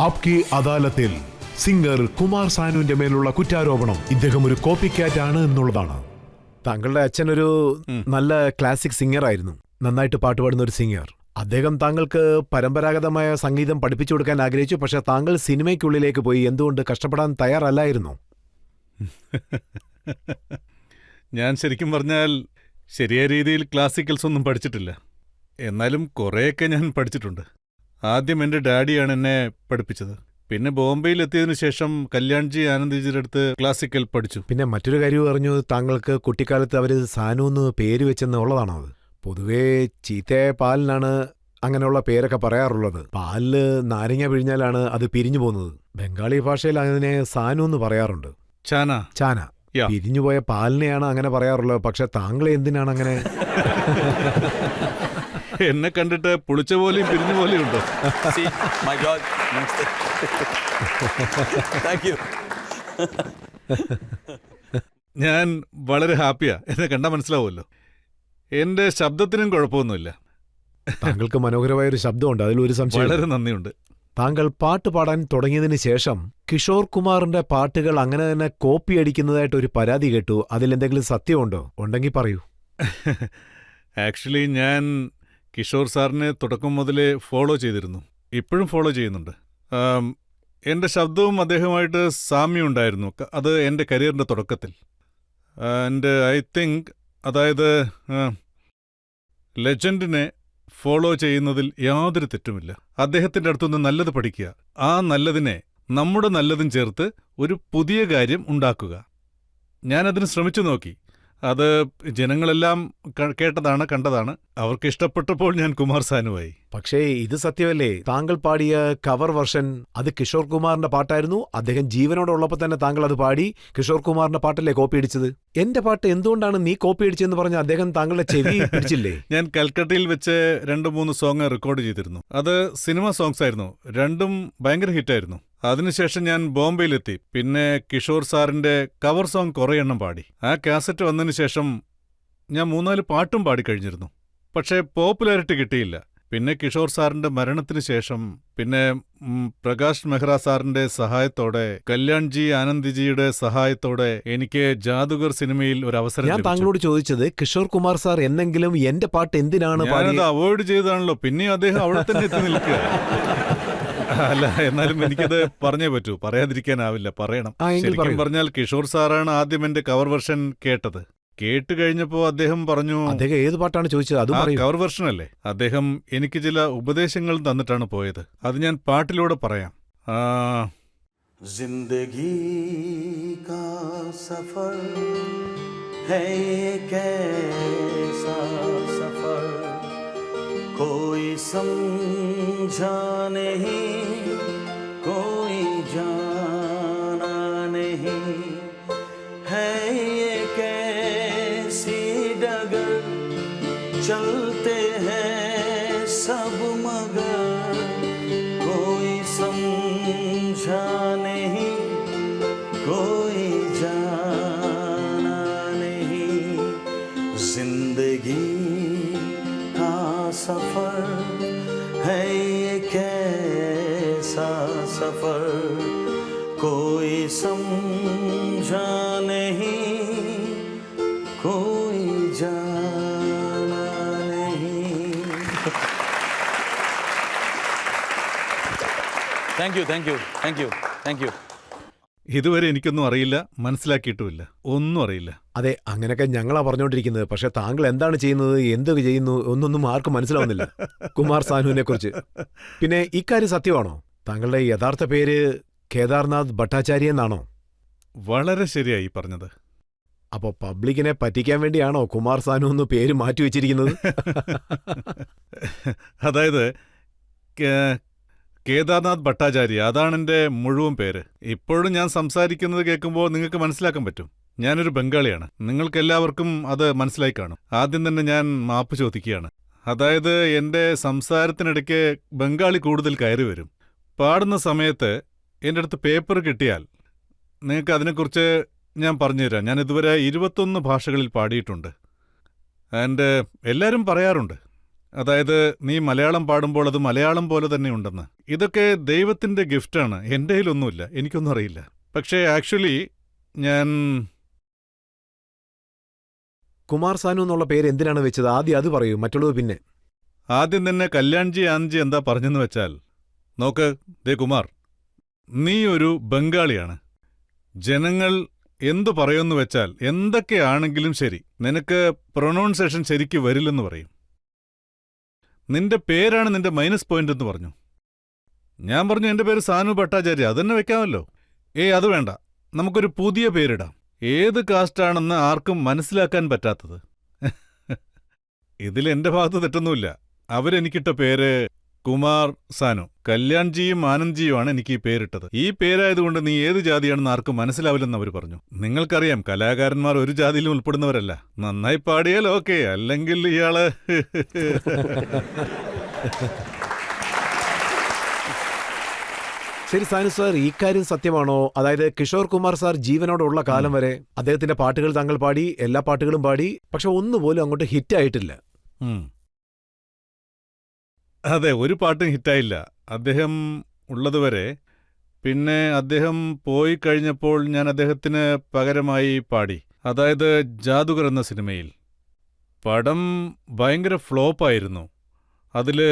ആപ്കി അദാലത്തിൽ സിംഗർ കുമാർ സാനുവിന്റെ മേലുള്ള കുറ്റാരോപണം ഇദ്ദേഹം ഒരു കോപ്പി ക്യാറ്റ് ആണ് എന്നുള്ളതാണ്. താങ്കളുടെ അച്ഛൻ ഒരു നല്ല ക്ലാസിക് സിംഗർ ആയിരുന്നു, നന്നായിട്ട് പാട്ടുപാടുന്ന ഒരു സിംഗർ. അദ്ദേഹം താങ്കൾക്ക് പരമ്പരാഗതമായ സംഗീതം പഠിപ്പിച്ചു കൊടുക്കാൻ ആഗ്രഹിച്ചു. പക്ഷെ താങ്കൾ സിനിമയ്ക്കുള്ളിലേക്ക് പോയി. എന്തുകൊണ്ട് കഷ്ടപ്പെടാൻ തയ്യാറല്ലായിരുന്നു? ഞാൻ ശരിക്കും പറഞ്ഞാൽ ശരിയായ രീതിയിൽ ക്ലാസിക്കൽസ് ഒന്നും പഠിച്ചിട്ടില്ല. എന്നാലും കുറേയൊക്കെ ഞാൻ പഠിച്ചിട്ടുണ്ട്. ആദ്യം എൻ്റെ ഡാഡിയാണ് എന്നെ പഠിപ്പിച്ചത്. പിന്നെ ബോംബെയിൽ എത്തിയതിനു ശേഷം കല്യാൺജി ആനന്ദ്ജിയുടെ അടുത്ത് ക്ലാസിക്കൽ പഠിച്ചു. പിന്നെ മറ്റൊരു കാര്യം പറഞ്ഞു, താങ്കൾക്ക് കുട്ടിക്കാലത്ത് അവർ സാനു എന്ന് പേര് വെച്ചെന്നുള്ളതാണോ? അത് പൊതുവേ ചീത്തയായ പാലിനാണ് അങ്ങനെയുള്ള പേരൊക്കെ പറയാറുള്ളത്. പാലില് നാരങ്ങ പിഴിഞ്ഞാലാണ് അത് പിരിഞ്ഞു പോകുന്നത്. ബംഗാളി ഭാഷയിൽ അതിനെ സാനു എന്ന് പറയാറുണ്ട്. ചാന പിരിഞ്ഞുപോയ പാലിനെയാണ് അങ്ങനെ പറയാറുള്ളത്. പക്ഷെ താങ്കളെ എന്തിനാണ് അങ്ങനെ? എന്നെ കണ്ടിട്ട് പുളിച്ച പോലെയും പിരിഞ്ഞ പോലെയും ഉണ്ടോ? ഞാൻ വളരെ ഹാപ്പിയാ. എന്നെ കണ്ടാൽ മനസ്സിലാവുമല്ലോ. എന്റെ ശബ്ദത്തിനും കുഴപ്പമൊന്നുമില്ല. താങ്കൾക്ക് മനോഹരമായൊരു ശബ്ദമുണ്ട്, അതിലൊരു സംശയം. വളരെ നന്ദിയുണ്ട്. താങ്കൾ പാട്ട് പാടാൻ തുടങ്ങിയതിന് ശേഷം കിഷോർ കുമാറിന്റെ പാട്ടുകൾ അങ്ങനെ തന്നെ കോപ്പി അടിക്കുന്നതായിട്ട് ഒരു പരാതി കേട്ടു. അതിലെന്തെങ്കിലും സത്യമുണ്ടോ? ഉണ്ടെങ്കിൽ പറയൂ. ആക്ച്വലി ഞാൻ കിഷോർ സാറിനെ തുടക്കം മുതലേ ഫോളോ ചെയ്തിരുന്നു, ഇപ്പോഴും ഫോളോ ചെയ്യുന്നുണ്ട്. എൻ്റെ ശബ്ദവും അദ്ദേഹമായിട്ട് സാമ്യമുണ്ടായിരുന്നു. അത് എൻ്റെ കരിയറിൻ്റെ തുടക്കത്തിൽ. ആൻഡ് ഐ തിങ്ക്, അതായത് ലെജൻഡിനെ ഫോളോ ചെയ്യുന്നതിൽ യാതൊരു തെറ്റുമില്ല. അദ്ദേഹത്തിൻ്റെ അടുത്തുനിന്ന് നല്ലത് പഠിക്കുക, ആ നല്ലതിനെ നമ്മുടെ നല്ലതും ചേർത്ത് ഒരു പുതിയ കാര്യം ഉണ്ടാക്കുക. ഞാനതിന് ശ്രമിച്ചു നോക്കി. അത് ജനങ്ങളെല്ലാം കേട്ടതാണ്, കണ്ടതാണ്. അവർക്ക് ഇഷ്ടപ്പെട്ടപ്പോൾ ഞാൻ കുമാർ സാനുവായി. പക്ഷേ ഇത് സത്യമല്ലേ? താങ്കൾ പാടിയ കവർ വെർഷൻ അത് കിഷോർ കുമാറിന്റെ പാട്ടായിരുന്നു. അദ്ദേഹം ജീവനോടുള്ളപ്പോൾ തന്നെ താങ്കൾ അത് പാടി കിഷോർ കുമാറിന്റെ പാട്ടല്ലേ കോപ്പി അടിച്ചത്? എന്റെ പാട്ട് എന്തുകൊണ്ടാണ് നീ കോപ്പി അടിച്ചെന്ന് പറഞ്ഞ അദ്ദേഹം താങ്കളുടെ ചെവി പിടിച്ചില്ലേ? ഞാൻ കൽക്കട്ടയിൽ വെച്ച് 2-3 സോങ് റെക്കോർഡ് ചെയ്തിരുന്നു. അത് സിനിമ സോങ്സ് ആയിരുന്നു. രണ്ടും ഭയങ്കര ഹിറ്റായിരുന്നു. അതിനുശേഷം ഞാൻ ബോംബെയിലെത്തി. പിന്നെ കിഷോർ സാറിന്റെ കവർ സോങ് കുറേ എണ്ണം പാടി. ആ കാസറ്റ് വന്നതിന് ശേഷം ഞാൻ 3-4 പാട്ടും പാടിക്കഴിഞ്ഞിരുന്നു. പക്ഷേ പോപ്പുലാരിറ്റി കിട്ടിയില്ല. പിന്നെ കിഷോർ സാറിന്റെ മരണത്തിന് ശേഷം, പിന്നെ പ്രകാശ് മെഹ്റ സാറിന്റെ സഹായത്തോടെ, കല്യാൺജി ആനന്ദ്ജിയുടെ സഹായത്തോടെ എനിക്ക് ജാദുഗർ സിനിമയിൽ ഒരു അവസരം. ഞാൻ താങ്കളോട് ചോദിച്ചത് കിഷോർ കുമാർ സാർ എന്നെങ്കിലും എന്റെ പാട്ട് എന്തിനാണ് ഞാനത് അവോയ്ഡ് ചെയ്താണല്ലോ. പിന്നെ അദ്ദേഹം അവിടെ തന്നെ എത്തി നിൽക്കുക. അല്ല, എന്നാലും എനിക്കത് പറഞ്ഞേ പറ്റൂ, പറയാതിരിക്കാനാവില്ല, പറയണം. ശരിക്കും പറഞ്ഞാൽ കിഷോർ സാറാണ് ആദ്യം എന്റെ കവർ വെർഷൻ കേട്ടത്. കേട്ട് കഴിഞ്ഞപ്പോ അദ്ദേഹം പറഞ്ഞു, അദ്ദേഹം ഏത് പാട്ടാണ് ചോദിച്ചത്? അത് കവർ വെർഷൻ അല്ലേ. അദ്ദേഹം എനിക്ക് ചില ഉപദേശങ്ങൾ തന്നിട്ടാണ് പോയത്. അത് ഞാൻ പാട്ടിലൂടെ പറയാം. ജിന്ദഗി കാ സഫർ ഹൈ കൈസാ സഫർ कोई समझा नहीं, कोई जाना नहीं, है ये कैसी डगर, चलते हैं सब मगर, कोई समझा नहीं, कोई जाना नहीं, जिंदगी सफर है ये कैसा सफर, कोई समझा नहीं, कोई जाना नहीं. Thank you, thank you, thank you, thank you. ഇതുവരെ എനിക്കൊന്നും അറിയില്ല, മനസ്സിലാക്കിയിട്ടുമില്ല, ഒന്നും അറിയില്ല. അതെ, അങ്ങനെയൊക്കെ ഞങ്ങളാ പറഞ്ഞുകൊണ്ടിരിക്കുന്നത്. പക്ഷെ താങ്കൾ എന്താണ് ചെയ്യുന്നത്, എന്തൊക്കെ ചെയ്യുന്നു ഒന്നൊന്നും ആർക്കും മനസ്സിലാവുന്നില്ല കുമാർ സാനുവിനെ കുറിച്ച്. പിന്നെ ഇക്കാര്യം സത്യമാണോ? താങ്കളുടെ യഥാർത്ഥ പേര് കേദാർനാഥ് ഭട്ടാചാര്യ എന്നാണോ? വളരെ ശരിയായി പറഞ്ഞത്. അപ്പോ പബ്ലിക്കിനെ പറ്റിക്കാൻ വേണ്ടിയാണോ കുമാർ സാനു എന്ന് പേര് മാറ്റിവെച്ചിരിക്കുന്നത്? അതായത് കേദാർനാഥ് ഭട്ടാചാര്യ, അതാണ് എൻ്റെ മുഴുവൻ പേര്. ഇപ്പോഴും ഞാൻ സംസാരിക്കുന്നത് കേൾക്കുമ്പോൾ നിങ്ങൾക്ക് മനസ്സിലാക്കാൻ പറ്റും, ഞാനൊരു ബംഗാളിയാണ്. നിങ്ങൾക്കെല്ലാവർക്കും അത് മനസ്സിലായി കാണും. ആദ്യം തന്നെ ഞാൻ മാപ്പ് ചോദിക്കുകയാണ്. അതായത് എൻ്റെ സംസാരത്തിനിടയ്ക്ക് ബംഗാളി കൂടുതൽ കയറി വരും. പാടുന്ന സമയത്ത് എൻ്റെ അടുത്ത് പേപ്പർ കിട്ടിയാൽ നിങ്ങൾക്ക് അതിനെക്കുറിച്ച് ഞാൻ പറഞ്ഞുതരാം. ഞാൻ ഇതുവരെ 21 ഭാഷകളിൽ പാടിയിട്ടുണ്ട്. ആൻഡ് എല്ലാവരും പറയാറുണ്ട് അതായത് നീ മലയാളം പാടുമ്പോൾ അത് മലയാളം പോലെ തന്നെ ഉണ്ടെന്ന്. ഇതൊക്കെ ദൈവത്തിന്റെ ഗിഫ്റ്റാണ്. എൻ്റെ കയ്യിലൊന്നുമില്ല, എനിക്കൊന്നും അറിയില്ല. പക്ഷേ ആക്ച്വലി ഞാൻ കുമാർ സാനു എന്നുള്ള പേര് എന്തിനാണ് വെച്ചത്? ആദ്യം അത് പറയൂ, മറ്റുള്ളത് പിന്നെ. ആദ്യം തന്നെ കല്യാൺജി ആനന്ദി എന്താ പറഞ്ഞെന്ന് വെച്ചാൽ, നോക്ക് ദേ കുമാർ, നീ ഒരു ബംഗാളിയാണ്. ജനങ്ങൾ എന്തു പറയുമെന്ന് വെച്ചാൽ എന്തൊക്കെയാണെങ്കിലും ശരി, നിനക്ക് പ്രൊനൗൺസേഷൻ ശരിക്ക് വരില്ലെന്ന് പറയും. നിന്റെ പേരാണ് നിന്റെ മൈനസ് പോയിന്റ് എന്ന് പറഞ്ഞു. ഞാൻ പറഞ്ഞു എന്റെ പേര് സാനു ഭട്ടാചാര്യ, അത് തന്നെ വെക്കാമല്ലോ. അത് വേണ്ട, നമുക്കൊരു പുതിയ പേരിടാം. ഏത് കാസ്റ്റാണെന്ന് ആർക്കും മനസ്സിലാക്കാൻ പറ്റാത്തത്. ഇതിൽ എന്റെ ഭാഗത്ത് തെറ്റൊന്നുമില്ല. അവരെനിക്കിട്ട പേര് കുമാർ സാനു. കല്യാൺജിയും ആനന്ദ്ജിയുമാണ് എനിക്ക് ഈ പേരിട്ടത്. ഈ പേരായതുകൊണ്ട് നീ ഏത് ജാതിയാണെന്ന് ആർക്കും മനസ്സിലാവില്ലെന്ന് അവർ പറഞ്ഞു. നിങ്ങൾക്കറിയാം, കലാകാരന്മാർ ഒരു ജാതിയിലും ഉൾപ്പെടുന്നവരല്ല. നന്നായി പാടിയാൽ ഓക്കെ, അല്ലെങ്കിൽ ഇയാള് ശരി സാനു സാർ, ഈ കാര്യം സത്യമാണോ? അതായത് കിഷോർ കുമാർ സാർ ജീവനോടുള്ള കാലം വരെ അദ്ദേഹത്തിന്റെ പാട്ടുകൾ താങ്കൾ പാടി, എല്ലാ പാട്ടുകളും പാടി, പക്ഷെ ഒന്നുപോലും അങ്ങോട്ട് ഹിറ്റായിട്ടില്ല. അതെ, ഒരു പാട്ടും ഹിറ്റായില്ല അദ്ദേഹം ഉള്ളതുവരെ. പിന്നെ അദ്ദേഹം പോയി കഴിഞ്ഞപ്പോൾ ഞാൻ അദ്ദേഹത്തിന് പകരമായി പാടി. അതായത് ജാദുഗർ എന്ന സിനിമയിൽ. പടം ഭയങ്കര ഫ്ലോപ്പായിരുന്നു. അതില്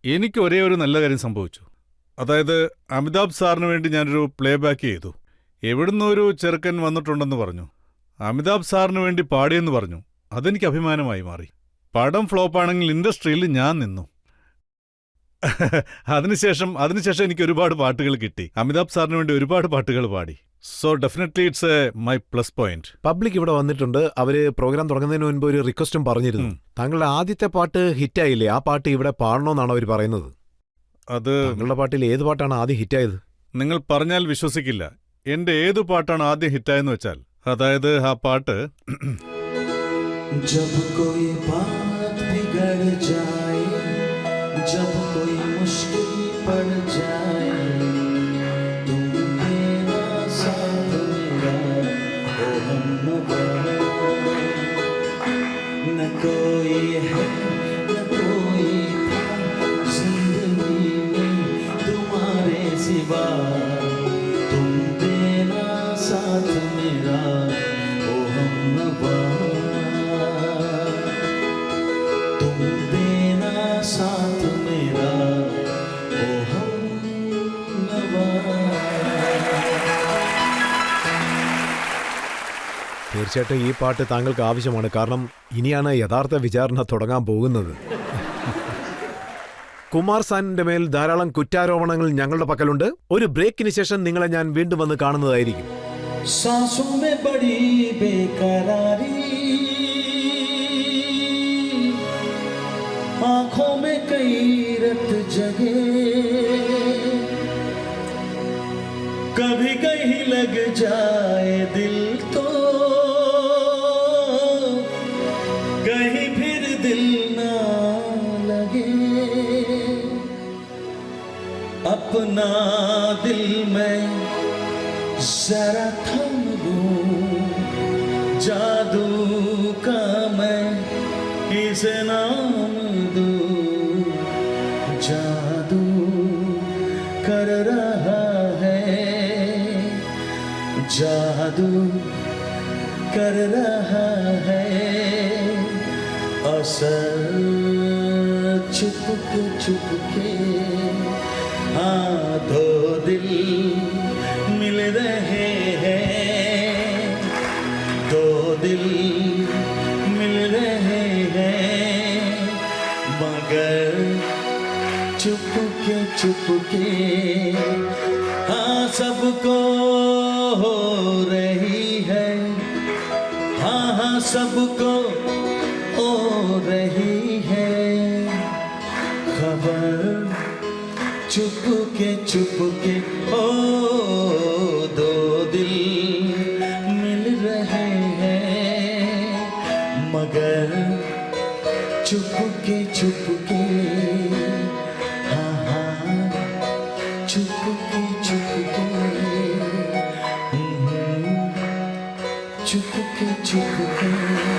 എനിക്ക് ഒരേ ഒരു നല്ല കാര്യം സംഭവിച്ചു. അതായത് അമിതാഭ് സാറിന് വേണ്ടി ഞാനൊരു പ്ലേ ബാക്ക് ചെയ്തു. എവിടുന്നൊരു ചെറുക്കൻ വന്നിട്ടുണ്ടെന്ന് പറഞ്ഞു, അമിതാഭ് സാറിന് വേണ്ടി പാടിയെന്ന് പറഞ്ഞു. അതെനിക്ക് അഭിമാനമായി മാറി. പടം ഫ്ലോപ്പാണെങ്കിൽ ഇൻഡസ്ട്രിയിൽ ഞാൻ നിന്നു. അതിനുശേഷം എനിക്ക് ഒരുപാട് പാട്ടുകൾ കിട്ടി. അമിതാഭ് സാറിന് വേണ്ടി ഒരുപാട് പാട്ടുകൾ പാടി. So definitely it's my plus point. Public ഇവിടെ വന്നിട്ടുണ്ട്. അവര് പ്രോഗ്രാം തുടങ്ങുന്നതിന് മുൻപ് ഒരു റിക്വസ്റ്റും പറഞ്ഞിരുന്നു. താങ്കളുടെ ആദ്യത്തെ പാട്ട് ഹിറ്റായില്ലേ, ആ പാട്ട് ഇവിടെ പാടണമെന്നാണ് അവർ പറയുന്നത്. അത് താങ്കളുടെ പാട്ടിൽ ഏത് പാട്ടാണ് ആദ്യം ഹിറ്റായത്? നിങ്ങൾ പറഞ്ഞാൽ വിശ്വസിക്കില്ല. എന്റെ ഏതു പാട്ടാണ് ആദ്യം ഹിറ്റായെന്ന് വെച്ചാൽ, അതായത് ആ പാട്ട് जब कोई बात बिगड़ जाए, जब कोई मुश्किल पड़ जाए, तुम मेरा साथ मेरा ओ हमनवा, न कोई है न कोई था जिंदगी में तुम्हारे सिवा, तुम मेरा साथ मेरा ओ हमनवा, तुम देना साथ मेरा ओ हमनवा. തീർച്ചയായിട്ടും ഈ പാട്ട് താങ്കൾക്ക് ആവശ്യമാണ്. കാരണം ഇനിയാണ് യഥാർത്ഥ വിചാരണ തുടങ്ങാൻ പോകുന്നത്. കുമാർ സാനിന്റെ മേൽ ധാരാളം കുറ്റാരോപണങ്ങൾ ഞങ്ങളുടെ പക്കലുണ്ട്. ഒരു ബ്രേക്കിന് ശേഷം നിങ്ങളെ ഞാൻ വീണ്ടും വന്ന് കാണുന്നതായിരിക്കും. सांसों में बड़ी बेकरारी, आंखों में कई रत जगे, कभी कहीं लग जाए दिल तो कहीं फिर दिल ना लगे, अपना दिल में जरा थम लूं, जादू का मैं किसे नाम दूं, जादू कर रहा है, जादू कर रहा है, असर चुपके चुपके, हाँ दो दिल मिल रहे हैं, दो दिल मिल रहे हैं, मगर चुपके चुपके, हाँ सबको हो रही है, हाँ हाँ सबको हो रही है खबर, चुपके चुपके ओ दो दिल मिल रहे हैं, मगर चुपके चुपके, हाँ हाँ चुपके चुपके, चुपके चुपके.